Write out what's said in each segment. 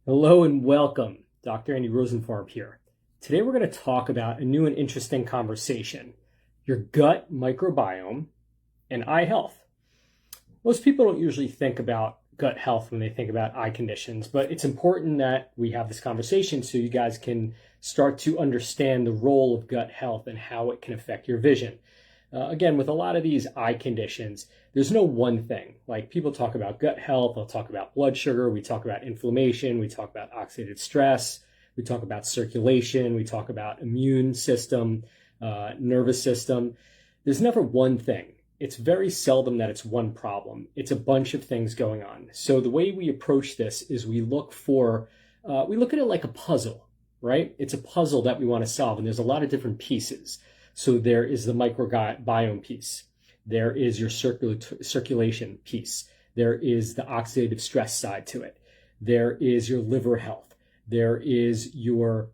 Hello and welcome. Dr. Andy Rosenfarb here. Today we're going to talk about a new and interesting conversation, your gut microbiome and eye health. Most people don't usually think about gut health when they think about eye conditions, but it's important that we have this conversation so you guys can start to understand the role of gut health and how it can affect your vision. Again, with a lot of these eye conditions, there's no one thing. Like people talk about gut health, they'll talk about blood sugar, we talk about inflammation, we talk about oxidative stress, we talk about circulation, we talk about immune system, nervous system. There's never one thing. It's very seldom that it's one problem. It's a bunch of things going on. So the way we approach this is we look at it like a puzzle, right? It's a puzzle that we want to solve, and there's a lot of different pieces. So there is the microbiome piece. There is your circulation piece. There is the oxidative stress side to it. There is your liver health. There is your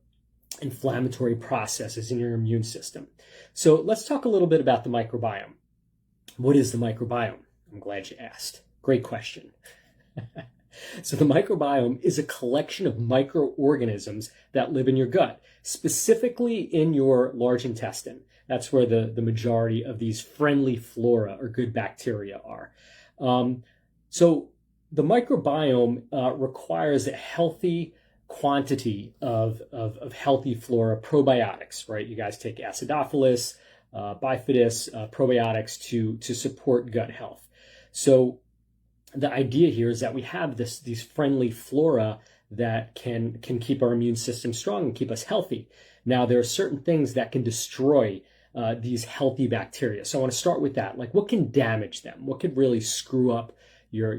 inflammatory processes in your immune system. So let's talk a little bit about the microbiome. What is the microbiome? I'm glad you asked. Great question. So the microbiome is a collection of microorganisms that live in your gut, specifically in your large intestine. That's where the majority of these friendly flora or good bacteria are. So the microbiome requires a healthy quantity of healthy flora, probiotics, right? You guys take acidophilus, bifidus, probiotics to support gut health. So the idea here is that we have these friendly flora that can keep our immune system strong and keep us healthy. Now, there are certain things that can destroy these healthy bacteria. So I want to start with that. Like, what can damage them? What could really screw up your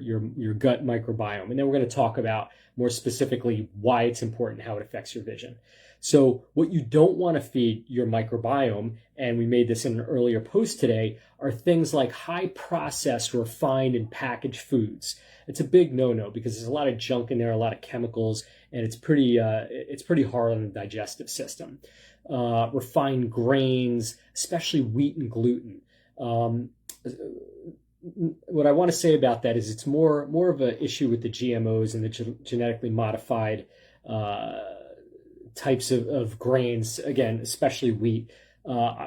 gut microbiome? And then we're going to talk about more specifically why it's important, how it affects your vision. So what you don't want to feed your microbiome, and we made this in an earlier post today, are things like high processed, refined, and packaged foods. It's a big no-no because there's a lot of junk in there, a lot of chemicals, and it's pretty hard on the digestive system. Refined grains, especially wheat and gluten. What I want to say about that is it's more of an issue with the GMOs and the genetically modified types of grains, again, especially wheat.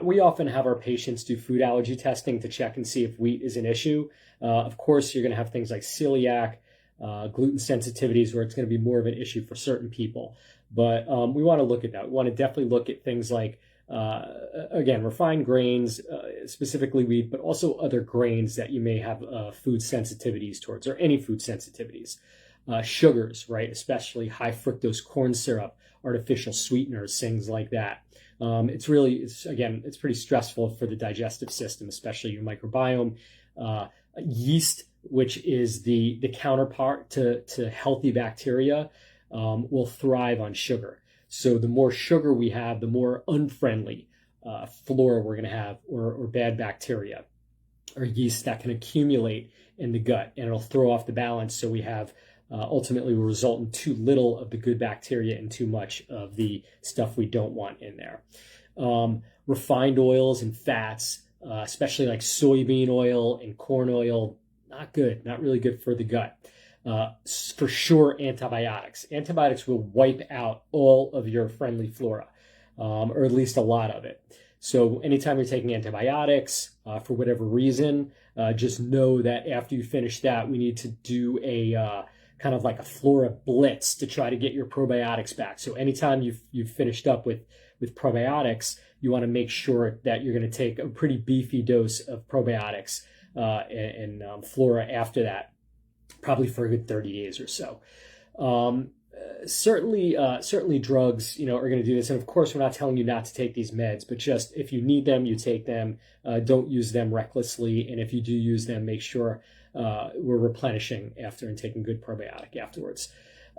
We often have our patients do food allergy testing to check and see if wheat is an issue. Of course, you're going to have things like celiac, gluten sensitivities, where it's going to be more of an issue for certain people. But we want to look at that. We want to definitely look at things like, again, refined grains, specifically wheat, but also other grains that you may have food sensitivities towards, or any food sensitivities. Sugars, right? Especially high fructose corn syrup, artificial sweeteners, things like that. It's pretty stressful for the digestive system, especially your microbiome. Yeast, which is the counterpart to healthy bacteria, will thrive on sugar. So the more sugar we have, the more unfriendly flora we're going to have, or bad bacteria or yeast that can accumulate in the gut, and it'll throw off the balance. So we have ultimately will result in too little of the good bacteria and too much of the stuff we don't want in there. Refined oils and fats, especially like soybean oil and corn oil, not good, not really good for the gut. For sure, antibiotics. Antibiotics will wipe out all of your friendly flora, or at least a lot of it. So anytime you're taking antibiotics, for whatever reason, just know that after you finish that, we need to do a kind of like a flora blitz to try to get your probiotics back. So anytime you've finished up with probiotics, you want to make sure that you're going to take a pretty beefy dose of probiotics and flora after that, probably for a good 30 days or so. Certainly drugs, are going to do this. And of course, we're not telling you not to take these meds, but just if you need them, you take them. Don't use them recklessly. And if you do use them, make sure we're replenishing after and taking good probiotic afterwards.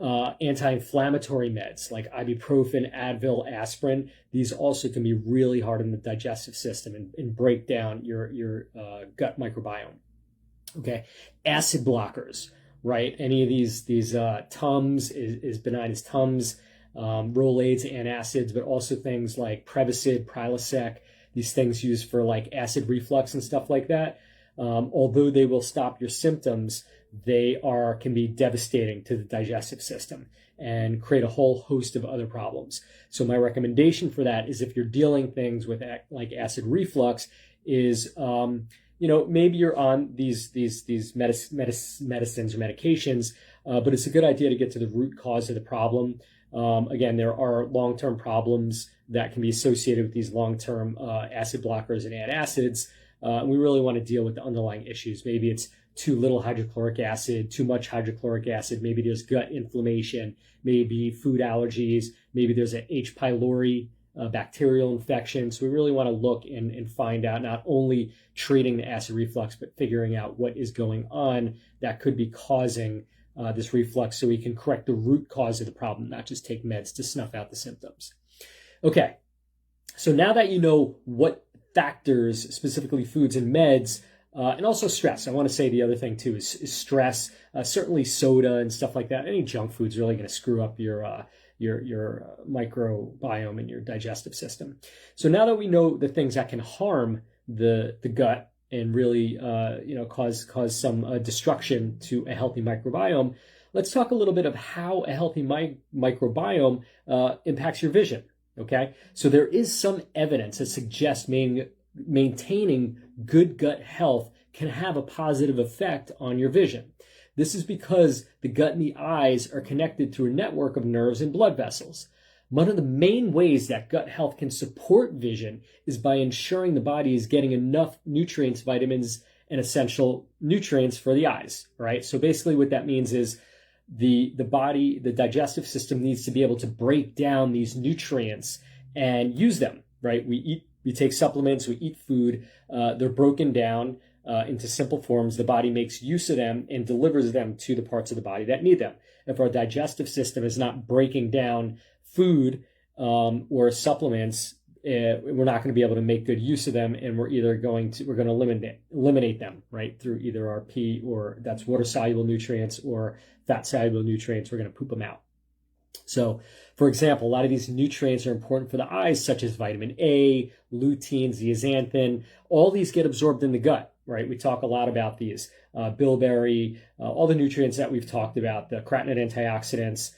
Anti-inflammatory meds like ibuprofen, Advil, aspirin, these also can be really hard on the digestive system and break down your gut microbiome. Okay, acid blockers, right? Any of these Tums is benign as Tums, Rolaids, antacids, but also things like Prevacid, Prilosec, these things used for like acid reflux and stuff like that. although they will stop your symptoms, can be devastating to the digestive system and create a whole host of other problems. So my recommendation for that is if you're dealing things with like acid reflux is, maybe you're on these medicines or medications, but it's a good idea to get to the root cause of the problem. Again, there are long-term problems that can be associated with these long-term acid blockers and antacids. And we really want to deal with the underlying issues. Maybe it's too little hydrochloric acid, too much hydrochloric acid. Maybe there's gut inflammation, maybe food allergies, maybe there's an H. pylori bacterial infection. So we really want to look and find out, not only treating the acid reflux, but figuring out what is going on that could be causing this reflux, so we can correct the root cause of the problem, not just take meds to snuff out the symptoms. Okay, so now that you know what factors, specifically foods and meds, and also stress. I want to say the other thing too is stress. Certainly soda and stuff like that. Any junk food's really going to screw up your microbiome and your digestive system. So now that we know the things that can harm the gut and really cause some destruction to a healthy microbiome, let's talk a little bit of how a healthy microbiome impacts your vision. Okay, so there is some evidence that suggests maintaining good gut health can have a positive effect on your vision. This is because the gut and the eyes are connected through a network of nerves and blood vessels. One of the main ways that gut health can support vision is by ensuring the body is getting enough nutrients, vitamins, and essential nutrients for the eyes, right? So basically what that means is the body, the digestive system needs to be able to break down these nutrients and use them, right? We take supplements, we eat food, they're broken down into simple forms. The body makes use of them and delivers them to the parts of the body that need them. If our digestive system is not breaking down food or supplements, we're not going to be able to make good use of them, and we're going to eliminate them, right, through either our pee, or that's water soluble nutrients, or fat soluble nutrients. We're going to poop them out. So, for example, a lot of these nutrients are important for the eyes, such as vitamin A, lutein, zeaxanthin. All these get absorbed in the gut, right? We talk a lot about these. Bilberry, all the nutrients that we've talked about, the carotenoid antioxidants,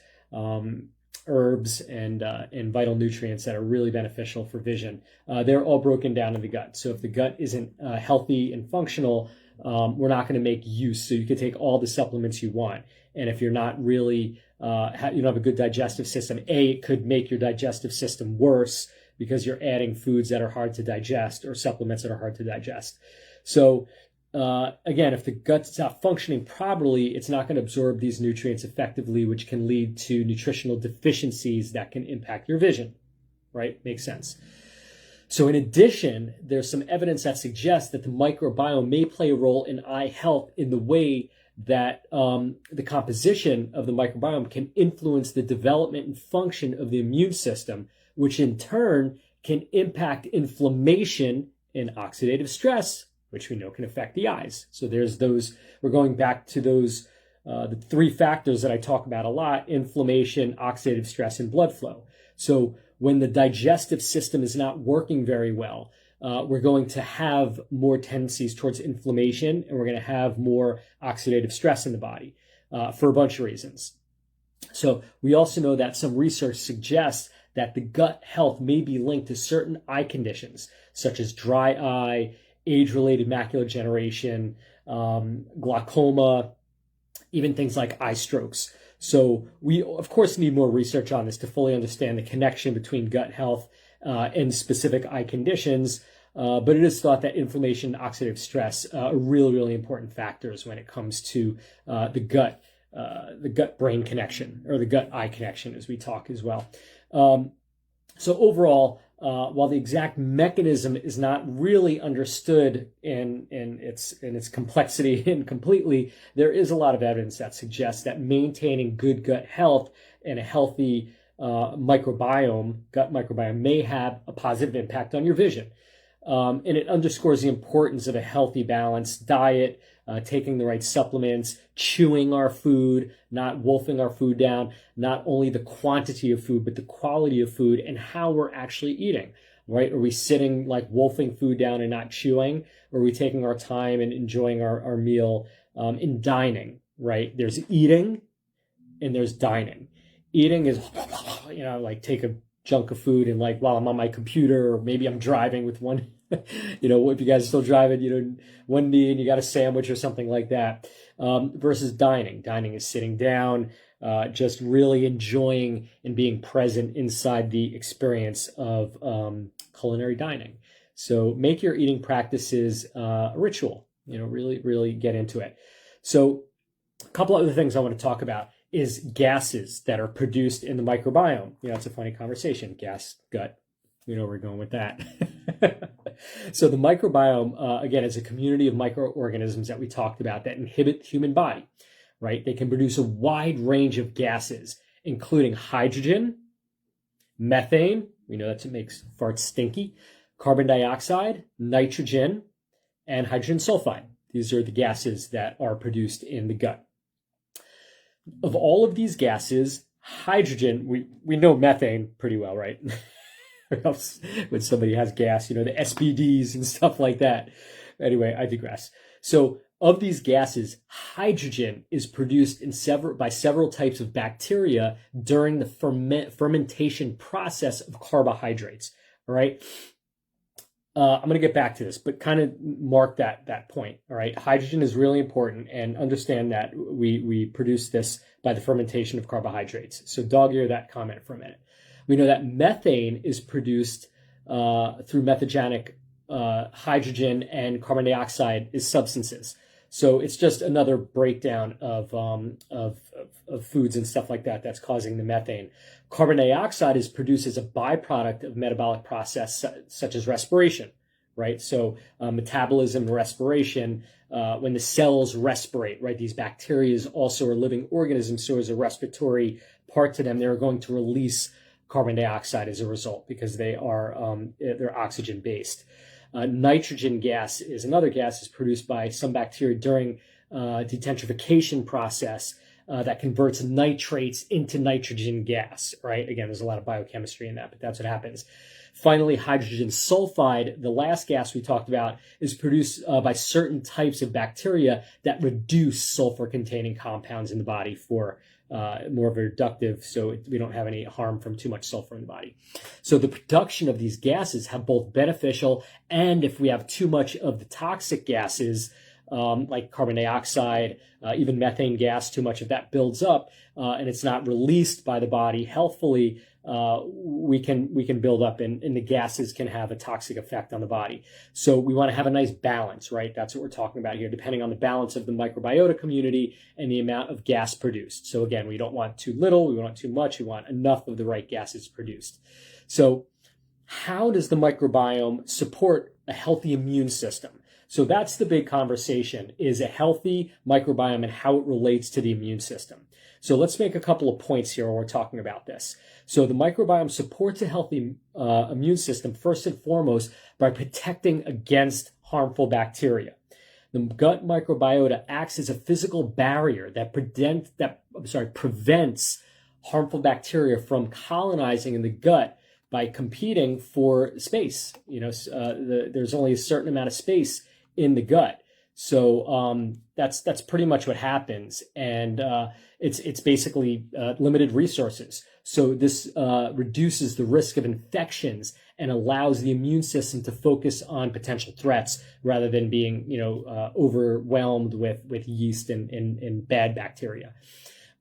herbs, and vital nutrients that are really beneficial for vision. They're all broken down in the gut. So if the gut isn't healthy and functional, we're not going to make use. So you can take all the supplements you want. And if you're not really, you don't have a good digestive system, it could make your digestive system worse because you're adding foods that are hard to digest or supplements that are hard to digest. So again, if the gut's not functioning properly, it's not going to absorb these nutrients effectively, which can lead to nutritional deficiencies that can impact your vision, right? Makes sense. So in addition, there's some evidence that suggests that the microbiome may play a role in eye health in the way that the composition of the microbiome can influence the development and function of the immune system, which in turn can impact inflammation and oxidative stress, which we know can affect the eyes. So there's those, we're going back to those, the three factors that I talk about a lot: inflammation, oxidative stress, and blood flow. So when the digestive system is not working very well, we're going to have more tendencies towards inflammation, and we're going to have more oxidative stress in the body for a bunch of reasons. So we also know that some research suggests that the gut health may be linked to certain eye conditions, such as dry eye, age-related macular degeneration, glaucoma, even things like eye strokes. So we, of course, need more research on this to fully understand the connection between gut health and specific eye conditions. But it is thought that inflammation and oxidative stress are really, really important factors when it comes to the gut-brain connection, or the gut-eye connection, as we talk as well. So overall, while the exact mechanism is not really understood in its complexity and completely, there is a lot of evidence that suggests that maintaining good gut health and a healthy gut microbiome may have a positive impact on your vision. And it underscores the importance of a healthy, balanced diet, taking the right supplements, chewing our food, not wolfing our food down, not only the quantity of food, but the quality of food and how we're actually eating. right? Are we sitting like wolfing food down and not chewing? Or are we taking our time and enjoying our meal in dining, right? There's eating and there's dining. Eating is, like take a chunk of food and like while I'm on my computer, or maybe I'm driving with one, if you guys are still driving, one knee and you got a sandwich or something like that. Versus dining. Dining is sitting down, just really enjoying and being present inside the experience of culinary dining. So make your eating practices a ritual, really, really get into it. So a couple other things I want to talk about is gases that are produced in the microbiome. It's a funny conversation. Gas, gut, where we're going with that. So the microbiome, again, is a community of microorganisms that we talked about that inhabit the human body, right? They can produce a wide range of gases, including hydrogen, methane, we know that makes farts stinky, carbon dioxide, nitrogen, and hydrogen sulfide. These are the gases that are produced in the gut. Of all of these gases, hydrogen, we know methane pretty well, right? When somebody has gas, the SBDs and stuff like that. Anyway, I digress. So of these gases, hydrogen is produced by several types of bacteria during the fermentation process of carbohydrates. All right. I'm going to get back to this, but kind of mark that point. All right. Hydrogen is really important, and understand that we produce this by the fermentation of carbohydrates. So dog ear that comment for a minute. We know that methane is produced through methagenic hydrogen and carbon dioxide is substances. So it's just another breakdown of foods and stuff like that that's causing the methane. Carbon dioxide is produced as a byproduct of metabolic process such as respiration, right? So metabolism and respiration, when the cells respirate, right? These bacteria also are living organisms, so as a respiratory part to them, they're going to release carbon dioxide as a result because they're oxygen based. Nitrogen gas is another gas is produced by some bacteria during denitrification process that converts nitrates into nitrogen gas, right? Again, there's a lot of biochemistry in that, but that's what happens. Finally, hydrogen sulfide, the last gas we talked about, is produced by certain types of bacteria that reduce sulfur-containing compounds in the body for more of a reductive, so we don't have any harm from too much sulfur in the body. So the production of these gases have both beneficial, and if we have too much of the toxic gases, like carbon dioxide, even methane gas, too much of that builds up, and it's not released by the body healthfully, we can build up, and the gases can have a toxic effect on the body. So we want to have a nice balance, right? That's what we're talking about here, depending on the balance of the microbiota community and the amount of gas produced. So again, we don't want too little, we want too much, we want enough of the right gases produced. So how does the microbiome support a healthy immune system? So that's the big conversation, is a healthy microbiome and how it relates to the immune system. So let's make a couple of points here when we're talking about this. So the microbiome supports a healthy immune system first and foremost by protecting against harmful bacteria. The gut microbiota acts as a physical barrier that prevents harmful bacteria from colonizing in the gut by competing for space. There's only a certain amount of space in the gut. So that's pretty much what happens, and it's basically limited resources. So this reduces the risk of infections and allows the immune system to focus on potential threats rather than being overwhelmed with yeast and bad bacteria.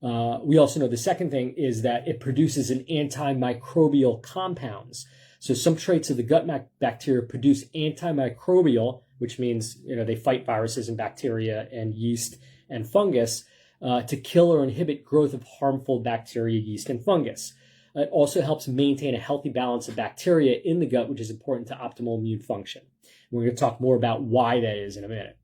We also know the second thing is that it produces an antimicrobial compounds. So some traits of the gut bacteria produce antimicrobial, which means they fight viruses and bacteria and yeast and fungus to kill or inhibit growth of harmful bacteria, yeast, and fungus. It also helps maintain a healthy balance of bacteria in the gut, which is important to optimal immune function. We're going to talk more about why that is in a minute.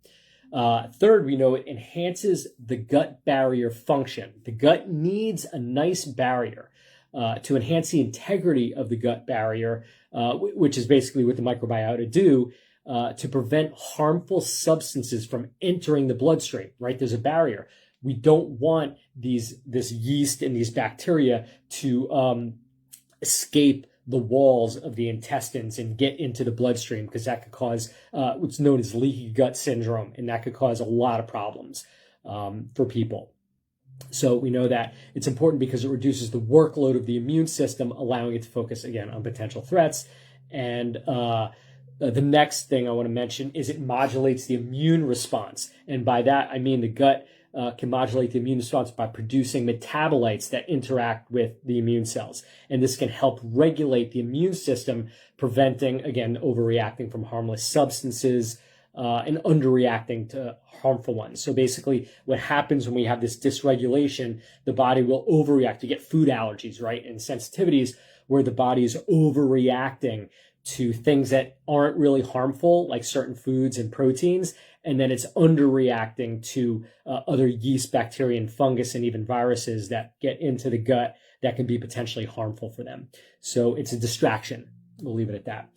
Third, we know it enhances the gut barrier function. The gut needs a nice barrier to enhance the integrity of the gut barrier, which is basically what the microbiota do, to prevent harmful substances from entering the bloodstream, right? There's a barrier. We don't want this yeast and these bacteria to escape the walls of the intestines and get into the bloodstream, because that could cause what's known as leaky gut syndrome, and that could cause a lot of problems for people. So we know that it's important because it reduces the workload of the immune system, allowing it to focus again on potential threats. And the next thing I want to mention is it modulates the immune response. And by that, I mean the gut can modulate the immune response by producing metabolites that interact with the immune cells. And this can help regulate the immune system, preventing, again, overreacting from harmless substances and underreacting to harmful ones. So basically what happens when we have this dysregulation, the body will overreact. You get food allergies, right? And sensitivities where the body is overreacting to things that aren't really harmful, like certain foods and proteins, and then it's underreacting to other yeast, bacteria, and fungus, and even viruses that get into the gut that can be potentially harmful for them. So it's a distraction. We'll leave it at that.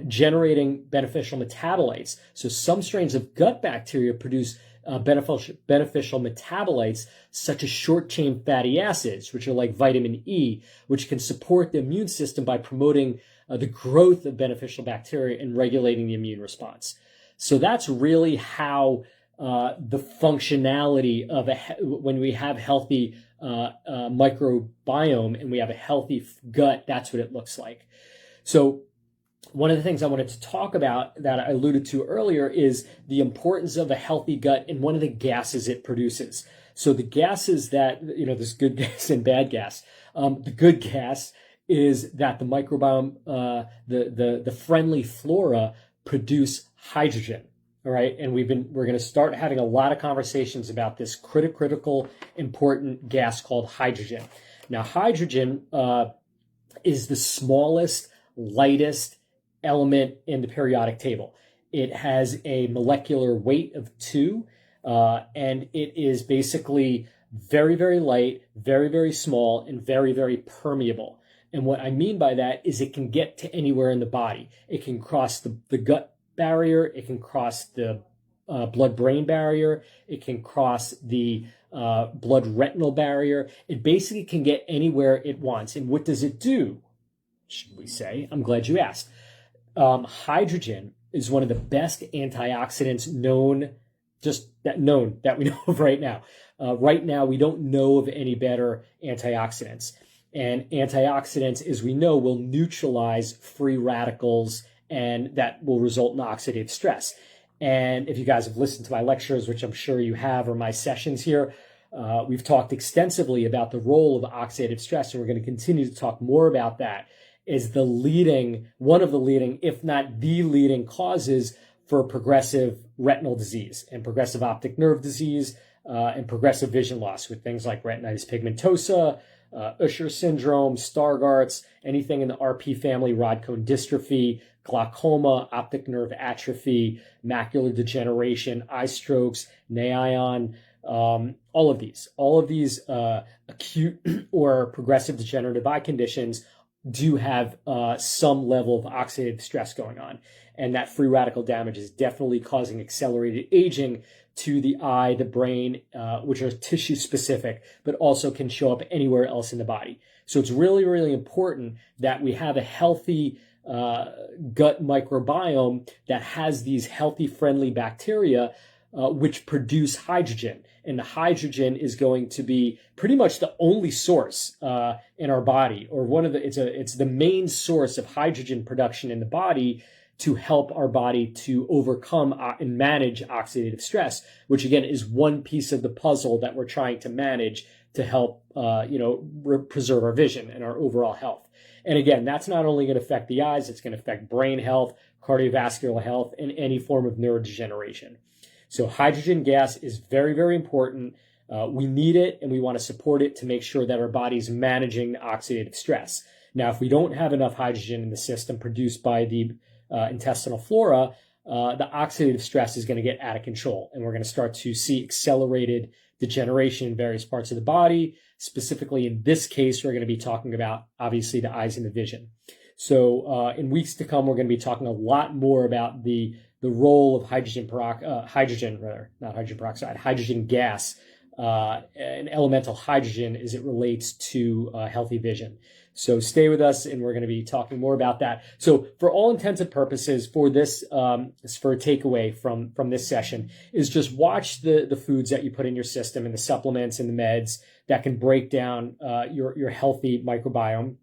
Generating beneficial metabolites. So some strains of gut bacteria produce beneficial metabolites such as short-chain fatty acids, which are like vitamin E, which can support the immune system by promoting the growth of beneficial bacteria and regulating the immune response. So that's really how the functionality of when we have healthy microbiome and we have a healthy gut, that's what it looks like. So one of the things I wanted to talk about that I alluded to earlier is the importance of a healthy gut and one of the gases it produces. So the gases that, there's good gas and bad gas. The good gas is that the microbiome, the friendly flora produce hydrogen. All right. And we're going to start having a lot of conversations about this critical, important gas called hydrogen. Now, hydrogen is the smallest, lightest element in the periodic table. It has a molecular weight of 2, and it is basically very, very light, very, very small, and very, very permeable. And what I mean by that is it can get to anywhere in the body. It can cross the gut barrier. It can cross the blood-brain barrier. It can cross the blood-retinal barrier. It basically can get anywhere it wants. And what does it do, should we say? I'm glad you asked. Hydrogen is one of the best antioxidants that we know of right now. Right now, we don't know of any better antioxidants. And antioxidants, as we know, will neutralize free radicals, and that will result in oxidative stress. And if you guys have listened to my lectures, which I'm sure you have, or my sessions here, we've talked extensively about the role of oxidative stress, and we're going to continue to talk more about that. Is one of the leading, if not the leading causes for progressive retinal disease and progressive optic nerve disease and progressive vision loss with things like retinitis pigmentosa, Usher syndrome, Stargardt's, anything in the RP family, rod cone dystrophy, glaucoma, optic nerve atrophy, macular degeneration, eye strokes, NAION, all of these acute or progressive degenerative eye conditions do have some level of oxidative stress going on. And that free radical damage is definitely causing accelerated aging to the eye, the brain, which are tissue specific, but also can show up anywhere else in the body. So it's really, really important that we have a healthy gut microbiome that has these healthy, friendly bacteria, which produce hydrogen. And the hydrogen is going to be pretty much the only source in our body, or it's the main source of hydrogen production in the body to help our body to overcome and manage oxidative stress, which again is one piece of the puzzle that we're trying to manage to help preserve our vision and our overall health. And again, that's not only going to affect the eyes, it's going to affect brain health, cardiovascular health, and any form of neurodegeneration. So hydrogen gas is very, very important. We need it, and we want to support it to make sure that our body's managing the oxidative stress. Now, if we don't have enough hydrogen in the system produced by the intestinal flora, the oxidative stress is going to get out of control, and we're going to start to see accelerated degeneration in various parts of the body. Specifically, in this case, we're going to be talking about, obviously, the eyes and the vision. So in weeks to come, we're going to be talking a lot more about the role of hydrogen gas, and elemental hydrogen as it relates to healthy vision. So stay with us, and we're going to be talking more about that. So for all intents and purposes, for this, for a takeaway from this session, is just watch the foods that you put in your system and the supplements and the meds that can break down your healthy microbiome.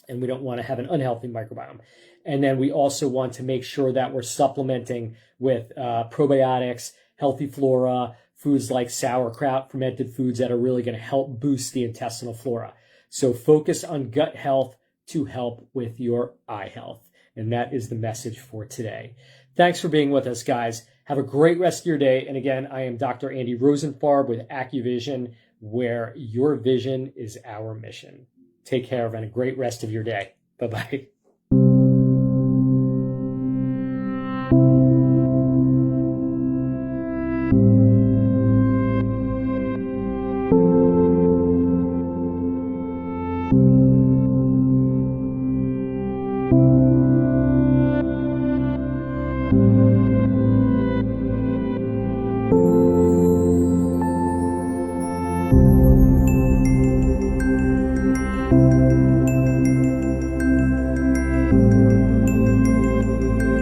And we don't want to have an unhealthy microbiome. And then we also want to make sure that we're supplementing with probiotics, healthy flora, foods like sauerkraut, fermented foods that are really going to help boost the intestinal flora. So focus on gut health to help with your eye health. And that is the message for today. Thanks for being with us, guys. Have a great rest of your day. And again, I am Dr. Andy Rosenfarb with AccuVision, where your vision is our mission. Take care and a great rest of your day. Bye-bye.